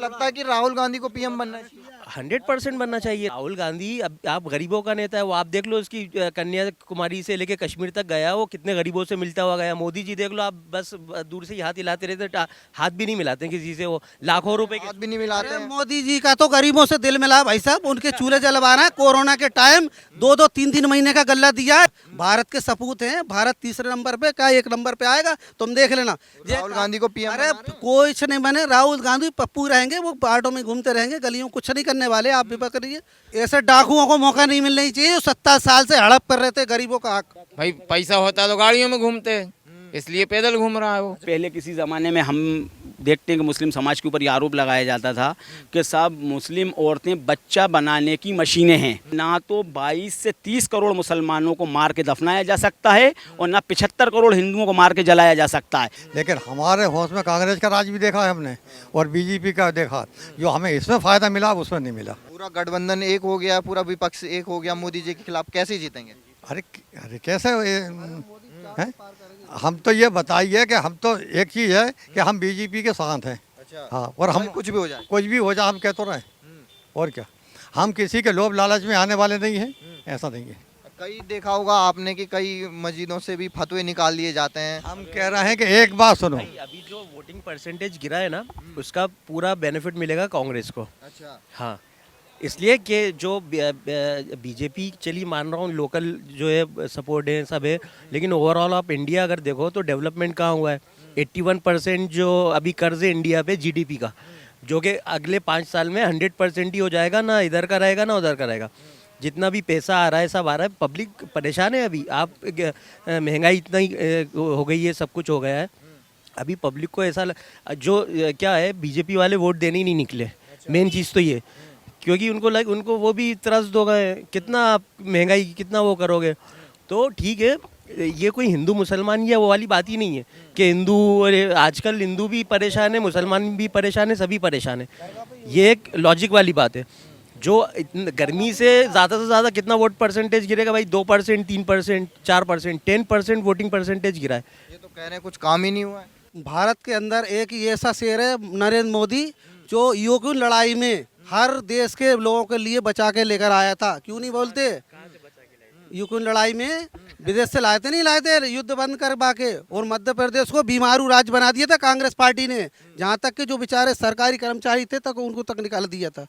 लगता है कि राहुल गांधी को पीएम बनना चाहिए। 100% बनना चाहिए राहुल गांधी। अब आप गरीबों का नेता है, वो आप देख लो, उसकी कन्याकुमारी से लेके कश्मीर तक गया, वो कितने गरीबों से मिलता हुआ गया। मोदी जी देख लो, आप बस दूर से ही हाथ हिलाते रहते, हाथ भी नहीं मिलाते किसी से, वो लाखों रुपए हाथ भी नहीं मिलाते अरे हैं। मोदी जी का तो गरीबों से दिल मिला भाई साहब, उनके चूल्हे जलवा रहे हैं। कोरोना के टाइम 2-2 3-3 महीने का गल्ला दिया है। भारत के सपूत हैं, भारत तीसरे नंबर पे, क्या 1 नंबर पे आएगा तुम देख लेना। राहुल गांधी को पीएम अरे बना रहे हो? कुछ नहीं बने, राहुल गांधी पप्पू रहेंगे, वो बाटों में घूमते रहेंगे, गलियों में कुछ नहीं करने वाले। आप भी पकड़िए, ऐसे डाकुओं को मौका नहीं मिलना ही चाहिए जो 70 साल से हड़प कर रहे थे गरीबों का हक। भाई पैसा होता तो गाड़ियों में घूमते, इसलिए पैदल घूम रहा है वो। पहले किसी ज़माने में हम देखते हैं कि मुस्लिम समाज के ऊपर ये आरोप लगाया जाता था कि सब मुस्लिम औरतें बच्चा बनाने की मशीनें हैं। ना तो 22 से 30 करोड़ मुसलमानों को मार के दफनाया जा सकता है और ना 75 करोड़ हिंदुओं को मार के जलाया जा सकता है। लेकिन हमारे होश में कांग्रेस का राज भी देखा है हमने, और बीजेपी का देखा। जो हमें इसमें फ़ायदा मिला उसमें नहीं मिला। पूरा गठबंधन एक हो गया, पूरा विपक्ष एक हो गया मोदी जी के खिलाफ, कैसे जीतेंगे? अरे अरे कैसे हैं? हम तो ये बताइए कि हम तो एक चीज़ है कि हम बीजेपी के साथ हैं। अच्छा। हाँ, और हम कुछ भी हो जाए। कुछ भी हो जाए हम कह तो रहे, और क्या, हम किसी के लोभ लालच में आने वाले नहीं हैं, ऐसा नहीं है। कई देखा होगा आपने कि कई मस्जिदों से भी फतवे निकाल लिए जाते हैं। हम कह रहे हैं कि एक बात सुनो, भाई, अभी जो वोटिंग परसेंटेज गिरा है ना, उसका पूरा बेनिफिट मिलेगा कांग्रेस को। अच्छा। हाँ, इसलिए कि जो बीजेपी, चलिए मान रहा हूँ लोकल जो है सपोर्ट है सब है, लेकिन ओवरऑल आप इंडिया अगर देखो तो डेवलपमेंट कहाँ हुआ है। 81% जो अभी कर्ज है इंडिया पे जीडीपी का, जो कि अगले 5 साल में 100% ही हो जाएगा, ना इधर का रहेगा ना उधर का रहेगा। जितना भी पैसा आ रहा है सब आ रहा है, पब्लिक परेशान है। अभी आप महंगाई इतना ही हो गई है, सब कुछ हो गया है। अभी पब्लिक को ऐसा जो क्या है, बीजेपी वाले वोट देने ही नहीं निकले। मेन चीज़ तो ये, क्योंकि उनको वो भी त्रस्त हो गए, कितना आप महंगाई कितना वो करोगे। तो ठीक है, ये कोई हिंदू मुसलमान या वो वाली बात ही नहीं है कि हिंदू, और आजकल हिंदू भी परेशान है, मुसलमान भी परेशान है, सभी परेशान है। ये एक लॉजिक वाली बात है। जो गर्मी से ज़्यादा कितना वोट परसेंटेज गिरेगा भाई? 2%, 3%, 4%, 10% वोटिंग परसेंटेज गिरा है। ये तो कह रहे हैं कुछ काम ही नहीं हुआ है। भारत के अंदर एक ही ऐसा शेर है नरेंद्र मोदी, जो यूक्रेन लड़ाई में हर देश के लोगों के लिए बचा के लेकर आया था। क्यों नहीं बोलते? यूक्रेन लड़ाई में विदेश से लाए थे, नहीं लाए थे, युद्ध बंद करवा के, और मध्य प्रदेश को बीमारू राज्य बना दिया था कांग्रेस पार्टी ने। जहाँ तक कि जो बेचारे सरकारी कर्मचारी थे तक उनको तक निकाल दिया था।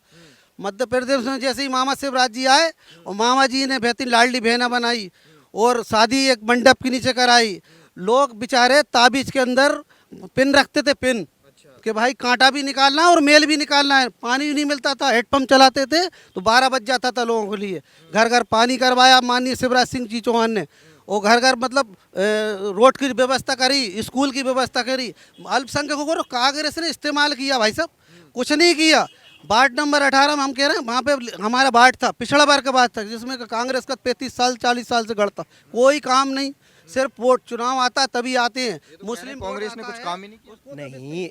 मध्य प्रदेश में जैसे ही मामा शिवराज जी आए और मामा जी ने बेहतरीन लाडली बहना बनाई और शादी एक मंडप के नीचे कराई। लोग बेचारे ताबीज के अंदर पिन रखते थे, पिन कि भाई कांटा भी निकालना है और मेल भी निकालना है। पानी भी नहीं मिलता था, हेडपम्प चलाते थे तो 12 बज जाता था लोगों के लिए। घर घर पानी करवाया माननीय शिवराज सिंह जी चौहान ने, और घर घर मतलब रोड की व्यवस्था करी, स्कूल की व्यवस्था करी। अल्पसंख्यकों को कांग्रेस ने इस्तेमाल किया भाई साहब, कुछ नहीं किया। वार्ड नंबर 18 में हम कह रहे हैं, वहाँ पे हमारा वार्ड था, पिछड़ा वर्ग का वार्ड था, जिसमें कांग्रेस का 35 साल 40 साल से गढ़ था। कोई काम नहीं, सिर्फ वोट चुनाव आता तभी आते हैं। मुस्लिम कांग्रेस ने कुछ काम ही नहीं किया। नहीं,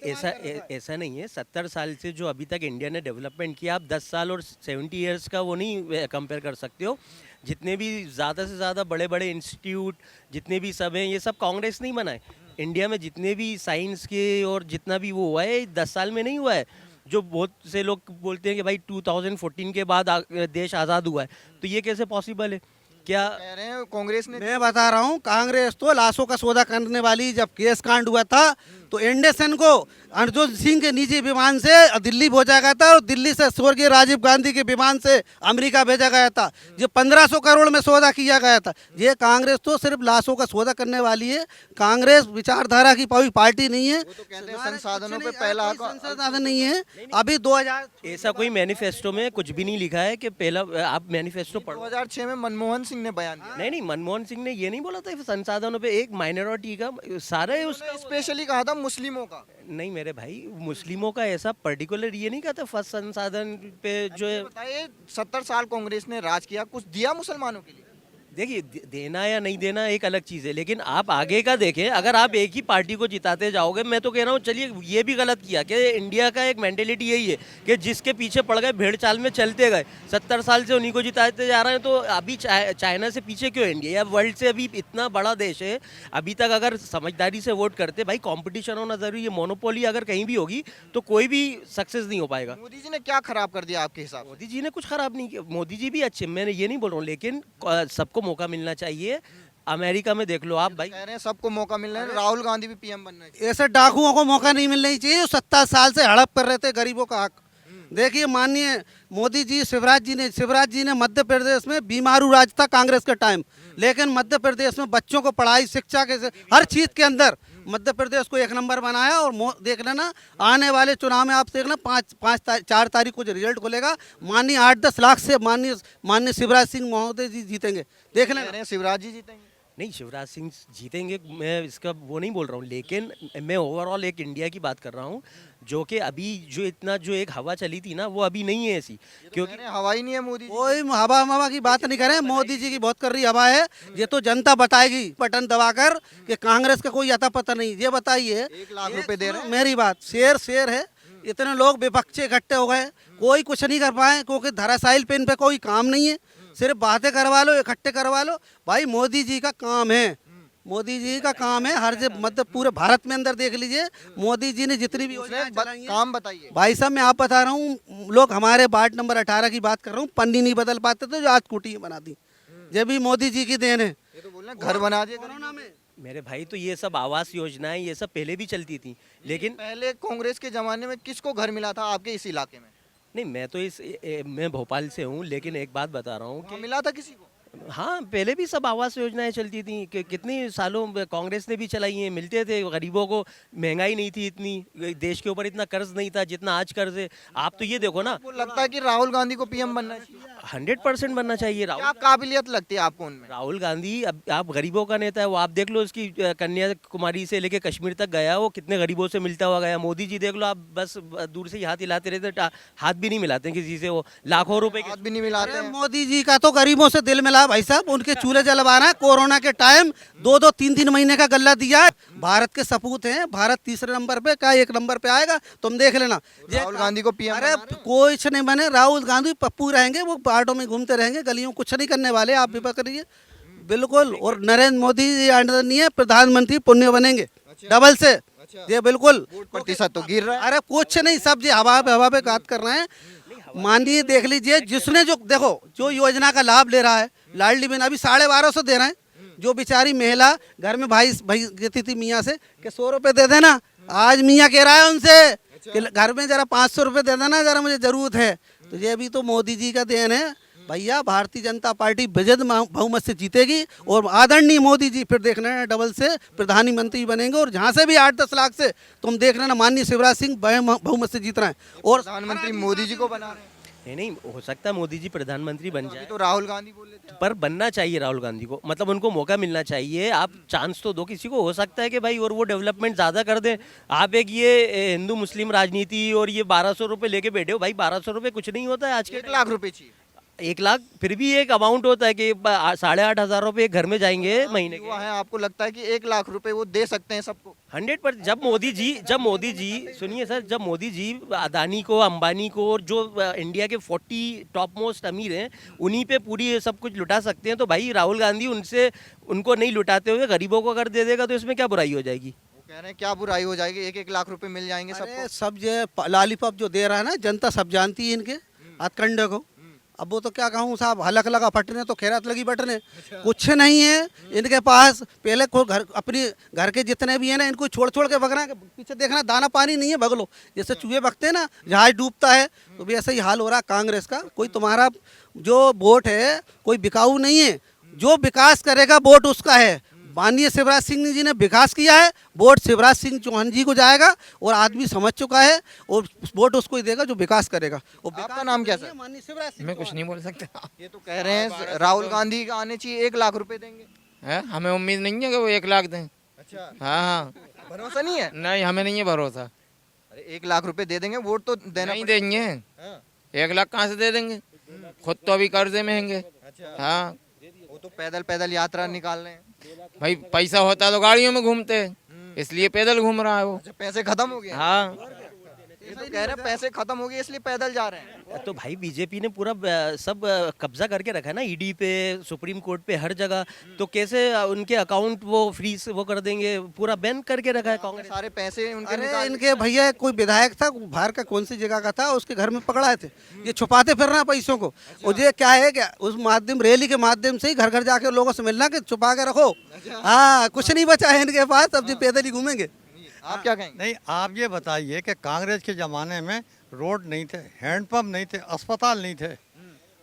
ऐसा नहीं है। 70 साल से जो अभी तक इंडिया ने डेवलपमेंट किया, आप 10 साल और 70 ईयर्स का वो नहीं कंपेयर कर सकते हो। जितने भी ज़्यादा से ज़्यादा बड़े बड़े इंस्टीट्यूट जितने भी सब हैं, ये सब कांग्रेस नहीं बनाए। इंडिया में जितने भी साइंस के और जितना भी वो हुआ है, 10 साल में नहीं हुआ है। जो बहुत से लोग बोलते हैं कि भाई 2014 के बाद देश आज़ाद हुआ है, तो ये कैसे पॉसिबल है? क्या कह रहे हैं कांग्रेस ने? मैं बता रहा हूँ, कांग्रेस तो लाशों का सौदा करने वाली। जब केस कांड हुआ था तो एंडरसन को अर्जुन सिंह के निजी विमान से दिल्ली भेजा गया था, और दिल्ली से स्वर्गीय राजीव गांधी के विमान से अमेरिका भेजा गया था। जो 1500 करोड़ में सौदा किया गया था। ये कांग्रेस तो सिर्फ लाशों का सौदा करने वाली है। कांग्रेस विचारधारा की पार्टी नहीं है। वो तो कहते हैं संसाधनों पे पहला हक। संसाधन नहीं है। अभी 2000 ऐसा कोई मैनिफेस्टो में कुछ भी नहीं लिखा है कि पहला आप मैनिफेस्टो पढ़ो। 2006 में मनमोहन सिंह ने बयान दिया। नहीं, मनमोहन सिंह ने ये नहीं बोला था संसाधनों पे एक माइनॉरिटी का सारे उसने स्पेशली कहा था मुस्लिमों का। नहीं मेरे भाई, मुस्लिमों का ऐसा पर्टिकुलर ये नहीं कहता फर्स्ट संसाधन पे जो है। बताइए, 70 साल कांग्रेस ने राज किया, कुछ दिया मुसलमानों के लिए? देखिए देना या नहीं देना एक अलग चीज़ है, लेकिन आप आगे का देखें। अगर आप एक ही पार्टी को जिताते जाओगे, मैं तो कह रहा हूँ चलिए ये भी गलत किया कि इंडिया का एक मेंटेलिटी यही है कि जिसके पीछे पड़ गए भेड़ चाल में चलते गए, 70 साल से उन्हीं को जिताते जा रहे हैं। तो अभी चाइना से पीछे क्यों है इंडिया? या वर्ल्ड से अभी इतना बड़ा देश है, अभी तक अगर समझदारी से वोट करते, भाई कंपटीशन होना जरूरी है। मोनोपोली अगर कहीं भी होगी तो कोई भी सक्सेस नहीं हो पाएगा। मोदी जी ने क्या खराब कर दिया आपके हिसाब से? मोदी जी ने कुछ खराब नहीं किया, मोदी जी भी अच्छे, मैं ये नहीं बोल रहा हूँ, लेकिन सबको मौका मिलना चाहिए। अमेरिका में देख लो आप भाई, कह रहे हैं सबको मौका मिल रहा है, राहुल गांधी भी पीएम बनना चाहिए। ऐसे डाकुओं को मौका नहीं मिलना ही चाहिए, 70 साल से हड़प कर रहे थे गरीबों का हक। देखिए माननीय मोदी जी, शिवराज जी ने मध्य प्रदेश में बीमारू राज था कांग्रेस के टाइम, लेकिन मध्य प्रदेश में बच्चों को पढ़ाई शिक्षा के हर चीज के अंदर मध्य प्रदेश को एक नंबर बनाया। और देख लेना आने वाले चुनाव में, आप देख लेना 4 तारीख को जो रिजल्ट खुलेगा, माननीय 8-10 लाख से माननीय शिवराज सिंह महोदय जी जीतेंगे, देख कह लेना। रहे हैं शिवराज जी जीतेंगे। नहीं शिवराज सिंह जीतेंगे, मैं इसका वो नहीं बोल रहा हूँ, लेकिन मैं ओवरऑल एक इंडिया की बात कर रहा हूँ, जो कि अभी जो इतना जो एक हवा चली थी ना, वो अभी नहीं है ऐसी, क्योंकि कह रहे हैं हवा ही नहीं है मोदी जी। कोई हवा की बात नहीं करें, मोदी जी की बहुत कर रही हवा है। ये तो जनता बताएगी बटन दबाकर कि कांग्रेस का कोई अता पता नहीं। ये बताइए, 1 लाख रुपए दे रहे हैं। मेरी बात शेर है, इतने लोग विपक्षी इकट्ठे हो गए, कोई कुछ नहीं कर पाए, क्योंकि धराशायी पे इन पे कोई काम नहीं है। सिर्फ बातें करवा लो, इकट्ठे करवा लो। भाई मोदी जी का काम है, मोदी जी का काम है। हर जगह मतलब पूरे भारत में अंदर देख लीजिए, मोदी जी ने जितनी भी योजनाएं चलाई हैं। काम बताइए भाई साहब मैं आप बता रहा हूँ, लोग हमारे वार्ड नंबर 18 की बात कर रहा हूँ, पन्नी नहीं बदल पाते थे, जो आज कुटियां बना दी, ये भी मोदी जी की देन है। ये तो बोल रहे हैं घर बना दिए। कोरोना में मेरे भाई तो ये सब आवास योजनाएं ये सब पहले भी चलती थी, लेकिन पहले कांग्रेस के जमाने में किसको घर मिला था आपके इस इलाके में? नहीं मैं तो मैं भोपाल से हूँ, लेकिन एक बात बता रहा हूँ वहाँ कि मिला था किसी को? हाँ पहले भी सब आवास योजनाएं चलती थी कि कितनी सालों कांग्रेस ने भी चलाई हैं, मिलते थे गरीबों को। महंगाई नहीं थी इतनी, देश के ऊपर इतना कर्ज नहीं था जितना आज कर्ज है। आप तो ये देखो ना, वो लगता है कि राहुल गांधी को पीएम बनना चाहिए। 100% बनना चाहिए क्या राहुल। काबिलियत लगती है आपको उनमें? राहुल गांधी, अब आप गरीबों का नेता है, वो आप देख लो, उसकी कन्याकुमारी से लेके कश्मीर तक गया, वो कितने गरीबों से मिलता हुआ गया। मोदी जी देख लो, आप बस दूर से ही हाथ हिलाते रहते, हाथ भी नहीं मिलाते हैं किसी से, वो लाखों रुपए हाथ भी नहीं मिलाते अरे हैं। मोदी जी का तो गरीबों से दिल मिला भाई साहब, उनके चूल्हे जलवा रहे हैं। कोरोना के टाइम 2-2, 3-3 महीने का गल्ला दिया है। भारत के सपूत हैं, भारत तीसरे नंबर पे, क्या 1 नंबर पे आएगा, तुम देख लेना। राहुल गांधी को पीएम अरे बना रहे हैं। कुछ नहीं बने, राहुल गांधी पप्पू रहेंगे, वो बाटों में घूमते रहेंगे, गलियों कुछ नहीं करने वाले, आप भी पकड़िए बिल्कुल। और नरेंद्र मोदी जी आदरणीय प्रधानमंत्री पुण्य बनेंगे डबल से, ये बिल्कुल। प्रतिशत तो गिर रहा है। अरे कुछ नहीं, सब जी हवा पे बात कर रहे हैं। माननीय देख लीजिए, जिसने जो देखो जो योजना का लाभ ले रहा है, लाडली बहन अभी 1250 दे रहे हैं। जो बेचारी महिला घर में भाई कहती थी मियाँ से कि 100 रुपए दे देना, आज मियाँ कह रहा है उनसे कि घर में जरा 500 रुपए दे देना, जरा मुझे जरूरत है। तो ये भी तो मोदी जी का देन है भैया। भारतीय जनता पार्टी बेजद बहुमत से जीतेगी, और आदरणीय मोदी जी फिर देख लेना डबल से प्रधानमंत्री बनेंगे। और जहाँ से भी 8-10 लाख से तुम देख लेना, माननीय शिवराज सिंह बहुमत से जीत रहे हैं। और प्रधानमंत्री मोदी जी को बना रहे हैं। नहीं हो सकता है मोदी जी प्रधानमंत्री बन अभी जाए, तो राहुल गांधी बोल रहे थे। पर बनना चाहिए राहुल गांधी को, मतलब उनको मौका मिलना चाहिए। आप चांस तो दो किसी को, हो सकता है कि भाई और वो डेवलपमेंट ज़्यादा कर दें। आप एक ये हिंदू मुस्लिम राजनीति और ये 1200 रुपये लेके बैठे हो, भाई 1200 रुपये कुछ नहीं होता है आज के। 1 लाख रुपए चाहिए। 1 लाख फिर भी एक अमाउंट होता है कि 8,500 रुपये घर में जाएंगे महीने के। युवा है, आपको लगता है कि 1 लाख रुपए वो दे सकते हैं सबको? 100%। जब मोदी जी सुनिए सर, जब मोदी जी अदानी को, अंबानी को, और जो इंडिया के 40 टॉप मोस्ट अमीर हैं, उन्हीं पे पूरी ये सब कुछ लुटा सकते हैं, तो भाई राहुल गांधी उनको नहीं लुटाते हुए गरीबों को अगर दे देगा तो इसमें क्या बुराई हो जाएगी? वो कह रहे हैं क्या बुराई हो जाएगी, 1-1 लाख रुपए मिल जाएंगे अरे सबको। सब जो लॉलीपॉप जो दे रहा है ना, जनता सब जानती है इनके हथकंडे को। अब वो तो क्या कहूँ साहब, हलक लगा फटने तो खैरात लगी बटने। कुछ नहीं है इनके पास। पहले को अपनी घर के जितने भी है ना, इनको छोड़ के भगना, पीछे देखना दाना पानी नहीं है, भग लो। जैसे चूहे भगते हैं ना, जहाज डूबता है, तो भी ऐसा ही हाल हो रहा है कांग्रेस का। कोई तुम्हारा जो वोट है कोई बिकाऊ नहीं है, जो विकास करेगा वोट उसका है। माननीय शिवराज सिंह जी ने विकास किया है, वोट शिवराज सिंह चौहान जी को जाएगा, और आदमी समझ चुका है, और वोट उसको ही देगा जो विकास करेगा। और आपका नाम क्या सर? माननीय शिवराज सिंह मैं कुछ नहीं बोल सकता ये तो कह रहे हैं राहुल गांधी का आने चाहिए, 1 लाख रुपए देंगे। है, हमें उम्मीद नहीं है कि वो 1 लाख दें। अच्छा, हाँ भरोसा नहीं है? नहीं, हमें नहीं है भरोसा। अरे 1 लाख रुपए दे देंगे, वोट तो देना नहीं पड़ेगा। देंगे, 1 लाख कहाँ से दे देंगे? खुद तो अभी कर्जे में हैंगे। हाँ, वो तो पैदल पैदल यात्रा निकाल रहे हैं। भाई पैसा होता तो गाड़ियों में घूमते, इसलिए पैदल घूम रहा है वो। अच्छा, पैसे खत्म हो गए? हाँ, ये तो कह रहे हैं पैसे खत्म हो गए इसलिए पैदल जा रहे हैं। तो भाई बीजेपी ने पूरा सब कब्जा करके रखा है ना, ईडी पे, सुप्रीम कोर्ट पे, हर जगह। तो कैसे उनके अकाउंट वो फ्रीज वो कर देंगे? पूरा बैन करके रखा है कांग्रेस। सारे पैसे उनके अरे निकाल इनके भैया कोई विधायक था, बाहर का कौन सी जगह का था, उसके घर में पकड़ाए थे। ये छुपाते फिर रहे हैं पैसों को। और ये क्या है, क्या उस माध्यम, रैली के माध्यम से ही घर घर जाके लोगों से मिलना कि छुपा के रखो। हाँ, कुछ नहीं बचा है इनके पास, अब ये पैदल ही घूमेंगे। आप क्या कहेंगे? नहीं, आप ये बताइए कि कांग्रेस के ज़माने में रोड नहीं थे, हैंडपम्प नहीं थे, अस्पताल नहीं थे,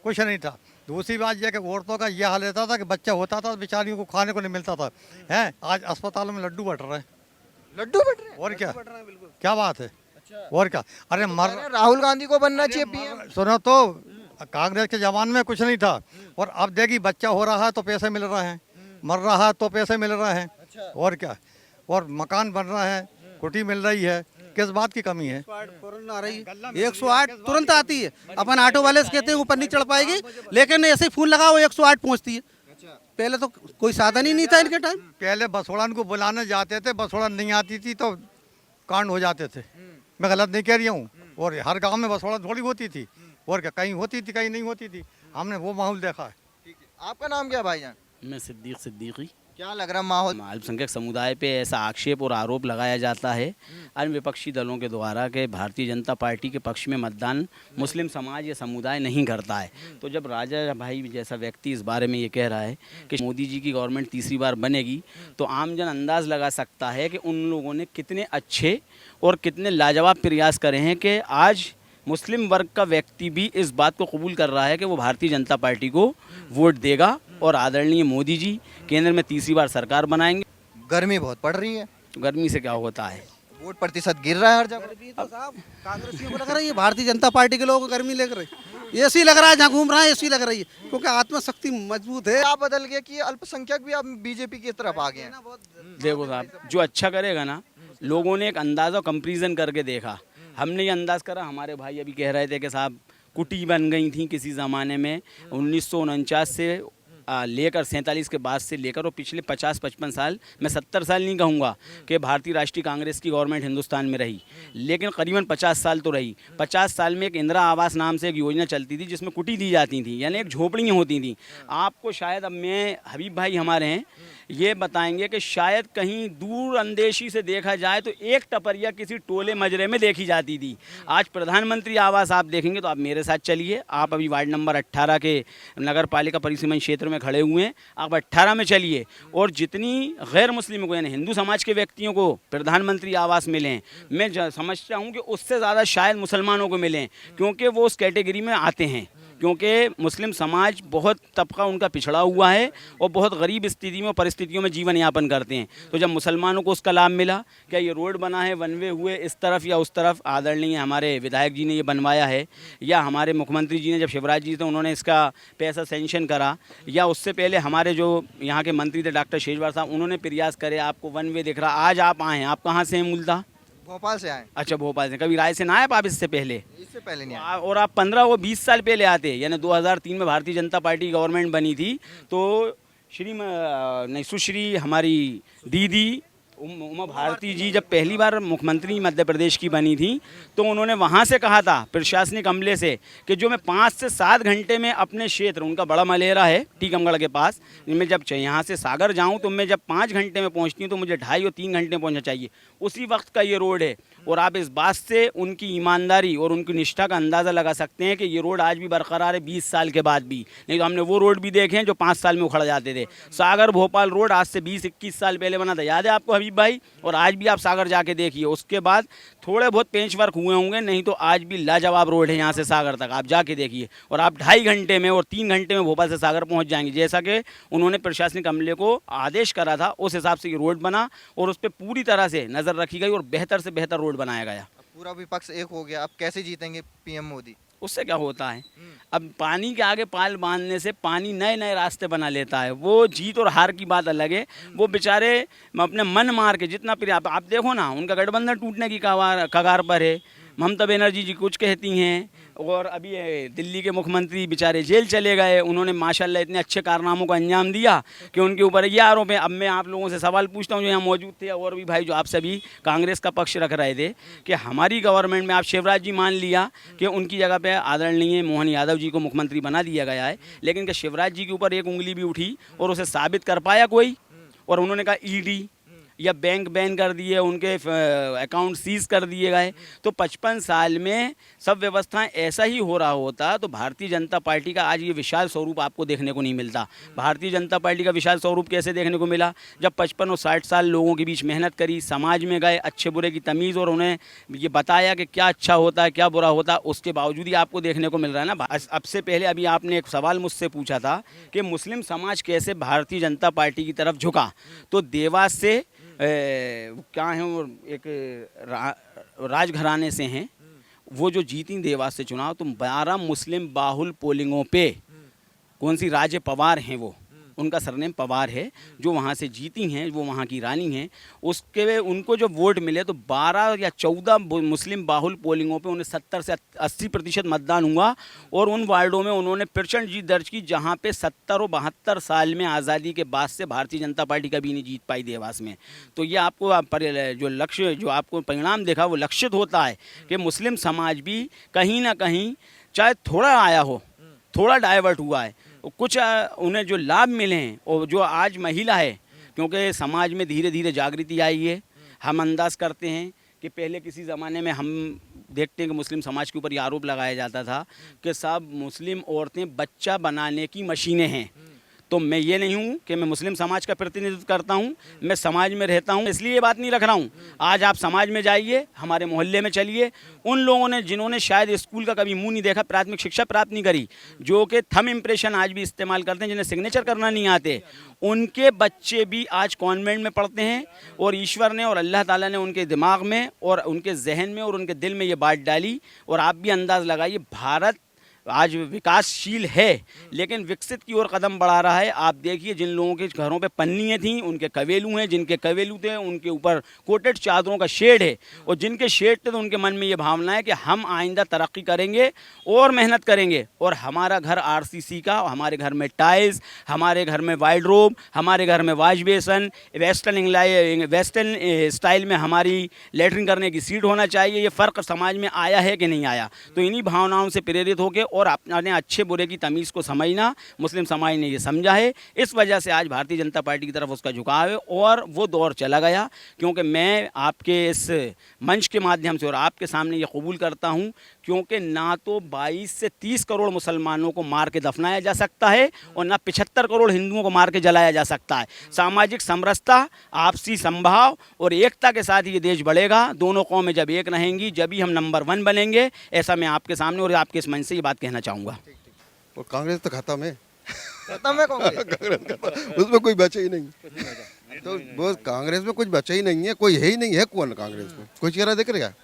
कुछ नहीं था। दूसरी बात यह कि औरतों का यह हाल रहता था कि बच्चा होता था, बेचारियों को खाने को नहीं मिलता था। हैं, आज अस्पतालों में लड्डू बट रहे हैं। लड्डू बट रहे हैं? और क्या बात है? और क्या? अरे मर राहुल गांधी को बनना चाहिए पीएम। सुनो तो, कांग्रेस के ज़माने में कुछ नहीं था, और अब देखिए बच्चा हो रहा है तो पैसे मिल रहे हैं, मर रहा है तो पैसे मिल रहे हैं। और क्या? और मकान बन रहा है, कुटी मिल रही है, किस बात की कमी है? तुरंत आ रही है 108 तुरंत आती है। अपन ऑटो वाले से कहते हैं ऊपर नहीं चढ़ पाएगी, लेकिन ऐसे ही फोन लगाओ 108 पहुंचती है। पहले तो कोई साधन ही नहीं था इनके टाइम। पहले बसोड़न को बुलाने जाते थे, बसोड़न नहीं आती थी तो कांड हो जाते थे। मैं गलत नहीं कह रही हूँ। और हर गांव में बसोड़न थोड़ी होती थी, और क्या कहीं होती थी कहीं नहीं होती थी। हमने वो माहौल देखा है। आपका नाम क्या है भाईजान? मैं सिद्दीकी। क्या लग रहा है माहौल? अल्पसंख्यक समुदाय पे ऐसा आक्षेप और आरोप लगाया जाता है अन्य विपक्षी दलों के द्वारा कि भारतीय जनता पार्टी के पक्ष में मतदान मुस्लिम समाज या समुदाय नहीं करता है। तो जब राजा भाई जैसा व्यक्ति इस बारे में ये कह रहा है कि मोदी जी की गवर्नमेंट तीसरी बार बनेगी, तो आमजन अंदाज़ लगा सकता है कि उन लोगों ने कितने अच्छे और कितने लाजवाब प्रयास करे हैं कि आज मुस्लिम वर्ग का व्यक्ति भी इस बात को कबूल कर रहा है कि वो भारतीय जनता पार्टी को वोट देगा और आदरणीय मोदी जी केंद्र में तीसरी बार सरकार बनाएंगे। गर्मी बहुत पड़ रही है, गर्मी से क्या होता है? वोट प्रतिशत गिर रहा है हर जगह। कांग्रेसियों को लग रहा है ये भारतीय जनता पार्टी के लोगों को गर्मी लग रही है। ऐसी लग रहा है जहाँ घूम रहा है ऐसी लग रही है, क्योंकि आत्मशक्ति मजबूत है। क्या बदल गया कि अल्पसंख्यक भी अब बीजेपी की तरफ आ गए हैं? देखो साहब, जो अच्छा करेगा ना, लोगों ने एक अंदाज़ा कंपैरिजन करके देखा। हमने ये अंदाज़ करा, हमारे भाई अभी कह रहे थे कि साहब कुटी बन गई थी किसी ज़माने में 1949 से लेकर 47 के बाद से लेकर और पिछले 50-55 साल, मैं 70 साल नहीं कहूँगा कि भारतीय राष्ट्रीय कांग्रेस की गवर्नमेंट हिंदुस्तान में रही, लेकिन करीबन 50 साल तो रही। 50 साल में एक इंदिरा आवास नाम से एक योजना चलती थी जिसमें कुटी दी जाती थी, यानी एक झोपड़ियाँ होती थी। आपको शायद, अब मैं हबीब भाई हमारे हैं, ये बताएंगे कि शायद कहीं दूर अंदेशी से देखा जाए तो एक टपरिया किसी टोले मजरे में देखी जाती थी। आज प्रधानमंत्री आवास आप देखेंगे तो आप मेरे साथ चलिए, आप अभी वार्ड नंबर 18 के नगर पालिका परिसीमन क्षेत्र में खड़े हुए हैं, आप 18 में चलिए और जितनी गैर मुस्लिमों को यानी हिंदू समाज के व्यक्तियों को प्रधानमंत्री आवास मिले हैं, मैं समझता हूँ कि उससे ज़्यादा शायद मुसलमानों को मिले हैं, क्योंकि वो उस कैटेगरी में आते हैं। क्योंकि मुस्लिम समाज बहुत तबका उनका पिछड़ा हुआ है और बहुत गरीब स्थिति में परिस्थितियों में जीवन यापन करते हैं। तो जब मुसलमानों को उसका लाभ मिला, क्या ये रोड बना है, वन वे हुए इस तरफ या उस तरफ, आदरणीय हमारे विधायक जी ने ये बनवाया है, या हमारे मुख्यमंत्री जी ने जब शिवराज जी थे उन्होंने इसका पैसा सेंक्शन करा, या उससे पहले हमारे जो यहाँ के मंत्री थे डॉक्टर शेजवार साहब, उन्होंने प्रयास करे, आपको वन वे दिख रहा। आज आप आए हैं, आप कहाँ से हैं मूलतः? भोपाल से आए। अच्छा, भोपाल से। कभी रायसेन आए आप इससे पहले? इससे पहले नहीं आए। और आप 15 व 20 साल पहले आते, यानी 2003 में भारतीय जनता पार्टी की गवर्नमेंट बनी थी, तो सुश्री हमारी दीदी उमा भारती जी जब पहली बार मुख्यमंत्री मध्य प्रदेश की बनी थी, तो उन्होंने वहाँ से कहा था प्रशासनिक अमले से कि जो मैं 5 से 7 घंटे में अपने क्षेत्र, उनका बड़ा मलेरा है टीकमगढ़ के पास, मैं जब यहाँ से सागर जाऊँ तो मैं जब 5 घंटे में पहुँचती हूँ तो मुझे 2.5 और 3 घंटे में पहुँचना चाहिए। उसी वक्त का ये रोड है, और आप इस बात से उनकी ईमानदारी और उनकी निष्ठा का अंदाज़ा लगा सकते हैं कि ये रोड आज भी बरकरार है 20 साल के बाद भी। नहीं तो हमने वो रोड भी देखे हैं जो 5 साल में उखड़ जाते थे। सागर भोपाल रोड आज से 20-21 साल पहले बना था, याद है आपको हबीब भाई? और आज भी आप सागर जाके देखिए, उसके बाद थोड़े बहुत पेंच वर्क हुए होंगे, नहीं तो आज भी लाजवाब रोड है यहाँ से सागर तक, आप जाके देखिए। और आप 2.5 घंटे में और 3 घंटे में भोपाल से सागर पहुँच जाएंगे, जैसा कि उन्होंने प्रशासनिक अमले को आदेश करा था। उस हिसाब से ये रोड बना और उस पर पूरी तरह से नज़र रखी गई और बेहतर से बेहतर रोड बनाया गया। पूरा विपक्ष एक हो गया, अब कैसे जीतेंगे पीएम मोदी? उससे क्या होता है, अब पानी के आगे पाल बांधने से पानी नए नए रास्ते बना लेता है। वो जीत और हार की बात अलग है। वो बेचारे अपने मन मार के जितना आप देखो ना, उनका गठबंधन टूटने की कगार पर है। ममता बनर्जी जी कुछ कहती हैं, और अभी ये दिल्ली के मुख्यमंत्री बेचारे जेल चले गए। उन्होंने माशाल्लाह इतने अच्छे कारनामों को अंजाम दिया कि उनके ऊपर ये आरोप है। अब मैं आप लोगों से सवाल पूछता हूँ जो यहाँ मौजूद थे और भी भाई जो आप सभी कांग्रेस का पक्ष रख रहे थे कि हमारी गवर्नमेंट में आप शिवराज जी मान लिया कि उनकी जगह पे आदरणीय मोहन यादव जी को मुख्यमंत्री बना दिया गया है, लेकिन क्या शिवराज जी के ऊपर एक उंगली भी उठी और उसे साबित कर पाया कोई? और उन्होंने कहा ईडी या बैंक बैन कर दिए, उनके अकाउंट सीज कर दिए गए। तो 55 साल में सब व्यवस्थाएं ऐसा ही हो रहा होता तो भारतीय जनता पार्टी का आज ये विशाल स्वरूप आपको देखने को नहीं मिलता। भारतीय जनता पार्टी का विशाल स्वरूप कैसे देखने को मिला? जब 55 और 60 साल लोगों के बीच मेहनत करी, समाज में गए, अच्छे बुरे की तमीज़ और उन्हें ये बताया कि क्या अच्छा होता है क्या बुरा होता है, उसके बावजूद ही आपको देखने को मिल रहा है ना। अब से पहले अभी आपने एक सवाल मुझसे पूछा था कि मुस्लिम समाज कैसे भारतीय जनता पार्टी की तरफ झुका, तो देवास से क्या है वो एक राजघराने से हैं, वो जो जीती देवास से चुनाव, तो 12 मुस्लिम बाहुल पोलिंगों पे कौन सी राजे पवार हैं, वो उनका सरनेम पवार है, जो वहाँ से जीती हैं, वो वहाँ की रानी हैं, उसके उनको जो वोट मिले तो 12 या 14 मुस्लिम बाहुल पोलिंगों पे उन्हें 70 से 80% मतदान हुआ और उन वार्डों में उन्होंने प्रचंड जीत दर्ज की, जहाँ पे 70 और 72 साल में आज़ादी के बाद से भारतीय जनता पार्टी कभी नहीं जीत पाई देवास में। तो ये आपको जो लक्ष्य जो आपको परिणाम देखा वो लक्षित होता है कि मुस्लिम समाज भी कहीं ना कहीं चाहे थोड़ा आया हो, थोड़ा डाइवर्ट हुआ है, कुछ उन्हें जो लाभ मिले हैं, और जो आज महिला है, क्योंकि समाज में धीरे धीरे जागृति आई है। हम अंदाज करते हैं कि पहले किसी ज़माने में हम देखते हैं कि मुस्लिम समाज के ऊपर ये आरोप लगाया जाता था कि सब मुस्लिम औरतें बच्चा बनाने की मशीनें हैं। तो मैं ये नहीं हूँ कि मैं मुस्लिम समाज का प्रतिनिधित्व करता हूँ, मैं समाज में रहता हूँ, इसलिए ये बात नहीं रख रहा हूँ। आज आप समाज में जाइए, हमारे मोहल्ले में चलिए, उन लोगों ने जिन्होंने शायद स्कूल का कभी मुंह नहीं देखा, प्राथमिक शिक्षा प्राप्त नहीं करी, जो कि थंब इम्प्रेशन आज भी इस्तेमाल करते हैं, जिन्हें सिग्नेचर करना नहीं आते, उनके बच्चे भी आज कॉन्वेंट में पढ़ते हैं। और ईश्वर ने और अल्लाह ताला ने उनके दिमाग में और उनके जहन में और उनके दिल में ये बात डाली। और आप भी अंदाज़ लगाइए, भारत आज विकासशील है लेकिन विकसित की ओर कदम बढ़ा रहा है। आप देखिए, जिन लोगों के घरों पे पन्नियाँ थीं उनके कवेलू हैं, जिनके कवेलू थे उनके ऊपर कोटेड चादरों का शेड है, और जिनके शेड थे तो उनके मन में ये भावना है कि हम आइंदा तरक्की करेंगे और मेहनत करेंगे, और हमारा घर आरसीसी का, हमारे घर में टाइल्स, हमारे घर में वाइडरोब, हमारे घर में वाश बेसन, वेस्टर्न स्टाइल में हमारी लेटरिन करने की सीट होना चाहिए। ये फ़र्क समाज में आया है कि नहीं आया? तो इन्हीं भावनाओं से प्रेरित होकर और अपने अच्छे बुरे की तमीज़ को समझना मुस्लिम समाज ने ये समझा है। इस वजह से आज भारतीय जनता पार्टी की तरफ उसका झुकाव है और वो दौर चला गया। क्योंकि मैं आपके इस मंच के माध्यम से और आपके सामने ये कबूल करता हूँ, क्योंकि ना तो 22 से 30 करोड़ मुसलमानों को मार के दफनाया जा सकता है और ना 75 करोड़ हिंदुओं को मार के जलाया जा सकता है। सामाजिक समरसता, आपसी संभाव और एकता के साथ ये देश बढ़ेगा। दोनों कौमें जब एक रहेंगी, जब ही हम नंबर 1 बनेंगे। ऐसा मैं आपके सामने और आपके इस मंच से ये बात कहना चाहूँगा। और कांग्रेस तो खत्म है। खत्म है कांग्रेस? कांग्रेस खत्म, उसमें कोई बचा ही नहीं। तो वो कांग्रेस में कुछ बचा ही नहीं है, कोई है ही नहीं है। कौन कांग्रेस में कोई चेहरा दिख रहा है?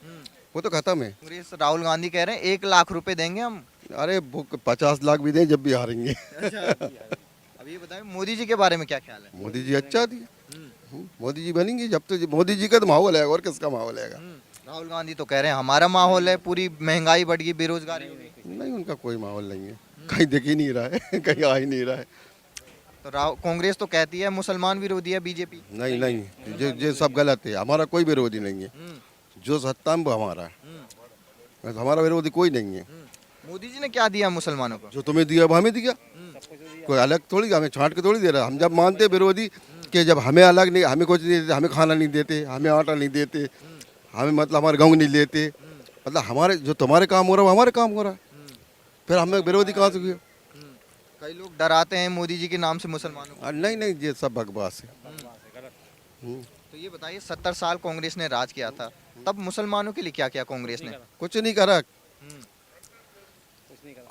वो तो खत्म है। कांग्रेस राहुल गांधी कह रहे हैं 1 लाख रुपए देंगे हम। अरे 50 लाख भी दें जब भी हारेंगे। अब ये बताएं, मोदी जी के बारे में क्या ख्याल है? मोदी जी अच्छा दिए, मोदी जी बनेंगे जब तो मोदी जी का तो माहौल है, और किसका माहौल है? राहुल गांधी तो कह रहे हैं हमारा माहौल है, पूरी महंगाई बढ़ गई, बेरोजगारी हो गई। नहीं, उनका कोई माहौल नहीं है, कहीं दिख ही नहीं रहा है, कहीं आ ही नहीं रहा है। तो कांग्रेस तो कहती है मुसलमान विरोधी है बीजेपी। नहीं नहीं, ये सब गलत है। हमारा कोई विरोधी नहीं है, जो सत्ता में वो हमारा है, हमारा विरोधी कोई नहीं है। मोदी जी ने क्या दिया मुसलमानों को? जो तुम्हें दिया वो हमें दिया, कोई अलग थोड़ी, हमें छांट के थोड़ी दे रहा। हम जब मानते विरोधी कि जब हमें अलग नहीं, हमें कुछ नहीं देते, हमें खाना नहीं देते, हमें आटा नहीं देते, हमें मतलब हमारे गाँव नहीं लेते, मतलब हमारे जो तुम्हारे काम हो रहा है वो हमारे काम हो रहा है, फिर हमें विरोधी कहाँ से हुए? कई लोग डराते हैं मोदी जी के नाम से मुसलमानों को। नहीं नहीं, ये सब बकवास है। तो ये बताइए, 70 साल कांग्रेस ने राज किया था, तब मुसलमानों के लिए क्या किया कांग्रेस ने? कुछ नहीं करा।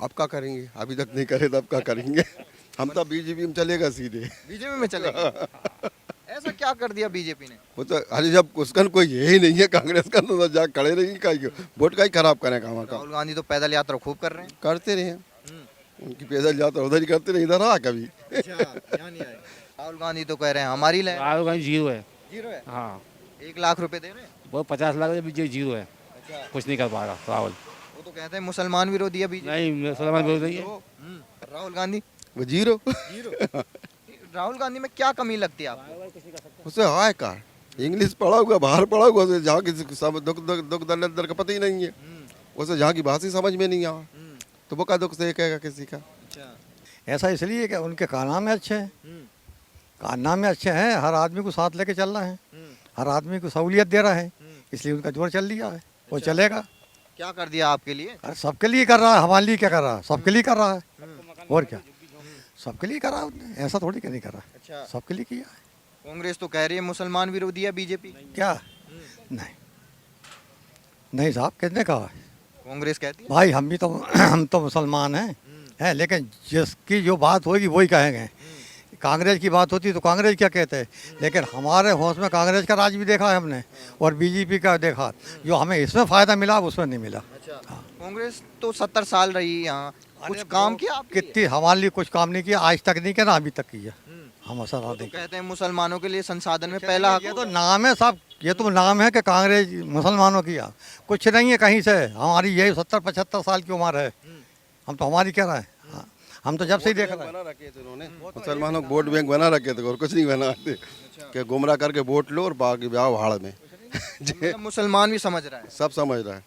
अब क्या करेंगे? अभी तक नहीं करे तो अब क्या करेंगे? हम तो बीजेपी में चलेगा सीधे। बीजेपी में चलेगा? ऐसा क्या कर दिया बीजेपी ने? वो तो अरे जब उसका कोई यही नहीं है कांग्रेस का, तो जा खड़े रही का वोट का ही खराब करें काम का। राहुल गांधी तो पैदल यात्रा खूब कर रहे हैं। करते रहे, उनकी पैदल यात्रा उधर ही करते रहे, इधर आ कभी। राहुल गांधी तो कह रहे हैं हमारी लहर। राहुल गांधी जीरो है। जीरो है? हाँ, 1 लाख रुपए दे रहे हैं? वो 50 लाख भी जीरो है। कुछ नहीं कर पाएगा राहुल। वो तो कहते हैं मुसलमान विरोधी है बीजेपी। नहीं मुसलमान बोल रही है। राहुल गांधी वो जीरो राहुल गांधी में क्या कमी लगती है आपको? उससे हाय का इंग्लिश पढ़ा हुआ बाहर पढ़ा हुआ उसे जहाँ की सब दुख दुख दुख दर्द अंदर का पता ही नहीं है। उसे जहाँ की भाषा ही समझ में नहीं आवा तो वो का दुख से कहेगा किसी का। ऐसा इसलिए कि उनके कारनामे अच्छे हैं, कारनामे अच्छे हैं, हर आदमी को साथ लेके चल रहे हैं, हर आदमी को सहूलियत दे रहा है, इसलिए उनका जोर चल लिया है, वो चलेगा। क्या कर दिया आपके लिए? अरे सबके लिए कर रहा है, हमारे लिए क्या कर रहा है, सबके लिए कर रहा है, और क्या सबके लिए कर रहा है उसने, ऐसा थोड़ी कि नहीं कर रहा है, अच्छा, सबके लिए किया है। कांग्रेस तो कह रही है मुसलमान विरोधी है बीजेपी। क्या नहीं नहीं साहब, किसने कहा है? कांग्रेस कहती है। भाई हम तो मुसलमान हैं, लेकिन जिसकी जो बात होगी वही कहेंगे। कांग्रेस की बात होती तो कांग्रेस क्या कहते हैं, लेकिन हमारे होश में कांग्रेस का राज भी देखा है हमने और बीजेपी का देखा, जो हमें इसमें फ़ायदा मिला उसमें नहीं मिला। कांग्रेस तो 70 साल रही यहाँ, कुछ काम किया आपके लिए? कितनी हमारे लिए कुछ काम नहीं किया, आज तक नहीं किया ना अभी तक किया। हम ऐसा तो नहीं कहते हैं मुसलमानों के लिए संसाधन में पहला हक ये तो नाम है साहब, ये तो नाम है कि कांग्रेस मुसलमानों की है, कुछ नहीं है कहीं से। हमारी यही 70-75 साल की उम्र है, हम तो हमारी क्या रहे हैं, हम तो जब से ही देख रहे हैं। बना रखे थे उन्होंने, मुसलमानों को वोट बैंक बना रखे थे और कुछ नहीं बनाते कि गुमराह करके वोट लो और बाकी ब्याह भाड़ में मतलब मुसलमान भी समझ रहा है। सब समझ रहा है।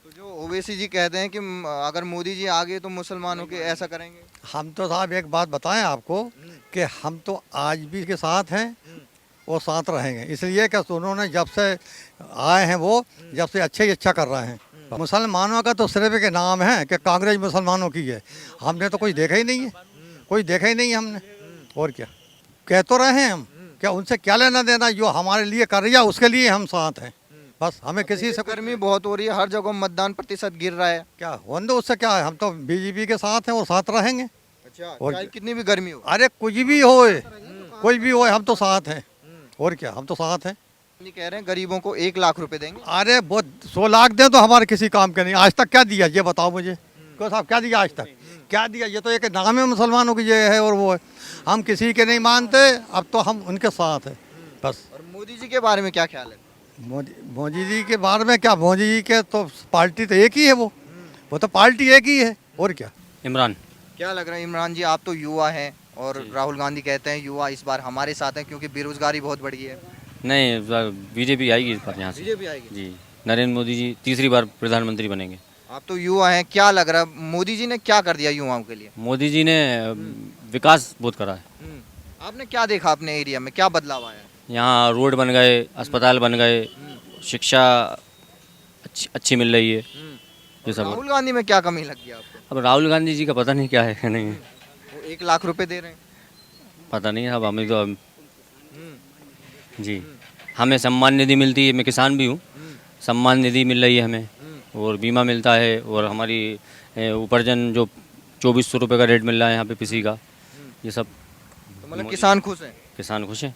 तो जो ओवैसी जी कहते हैं कि अगर मोदी जी आगे तो मुसलमानों के ऐसा करेंगे। हम तो साहब एक बात बताएं आपको कि हम तो आज भी के साथ हैं और साथ रहेंगे, इसलिए कि उन्होंने जब से आए हैं वो जब से अच्छे ही अच्छा कर रहे हैं। मुसलमानों का तो सिर्फ एक नाम है कि कांग्रेस मुसलमानों की है, हमने तो कोई देखा ही नहीं है, कोई देखा ही नहीं है हमने, और क्या कह तो रहे हैं हम, क्या उनसे क्या लेना देना, जो हमारे लिए कर रही है उसके लिए हम साथ हैं, बस हमें किसी से गर्मी बहुत हो रही है, हर जगह मतदान प्रतिशत गिर रहा है। क्या होने दो, उससे क्या है, हम तो बीजेपी के साथ हैं और साथ रहेंगे। अच्छा, और चाहे कितनी भी गर्मी हो। अरे कुछ भी हो, कोई भी हो, हम तो साथ हैं, और क्या हम तो साथ हैं। नहीं कह रहे हैं गरीबों को 1 लाख रुपए देंगे। अरे वो 100 लाख दें तो हमारे किसी काम के नहीं, आज तक क्या दिया ये बताओ मुझे, क्यों साहब क्या दिया आज तक, क्या दिया? ये तो एक नाम है मुसलमानों की, ये है और वो है, हम किसी के नहीं मानते, अब तो हम उनके साथ हैं बस। और मोदी जी के बारे में क्या ख्याल है? मोदी जी के बारे में क्या, मोदी जी के तो पार्टी तो एक ही है, वो तो पार्टी एक ही है, और क्या। इमरान। क्या लग रहा है इमरान जी, आप तो युवा हैं और राहुल गांधी कहते हैं युवा इस बार हमारे साथ हैं क्योंकि बेरोजगारी बहुत बढ़ी है। नहीं बीजेपी आएगी इस बार यहाँ से बीजेपी आएगी जी, नरेंद्र मोदी जी तीसरी बार प्रधानमंत्री बनेंगे। आप तो युवा हैं, क्या लग रहा है मोदी जी ने क्या कर दिया युवाओं के लिए? मोदी जी ने विकास बहुत करा है। आपने क्या देखा अपने एरिया में, क्या बदलाव आया है? यहाँ रोड बन गए, अस्पताल बन गए, शिक्षा अच्छी मिल रही है, ये सब। राहुल गांधी में क्या कमी लगी आपको? अब राहुल गांधी जी का पता नहीं क्या है नहीं, वो 1 लाख रुपए दे रहे हैं। पता नहीं। अब हमें तो जी, हमें सम्मान निधि मिलती है, मैं किसान भी हूँ, सम्मान निधि मिल रही है हमें, और बीमा मिलता है, और हमारी उपार्जन जो 2400 रुपये का रेट मिल रहा है यहाँ पे किसी का, ये सब। तो मतलब किसान खुश हैं? किसान खुश हैं।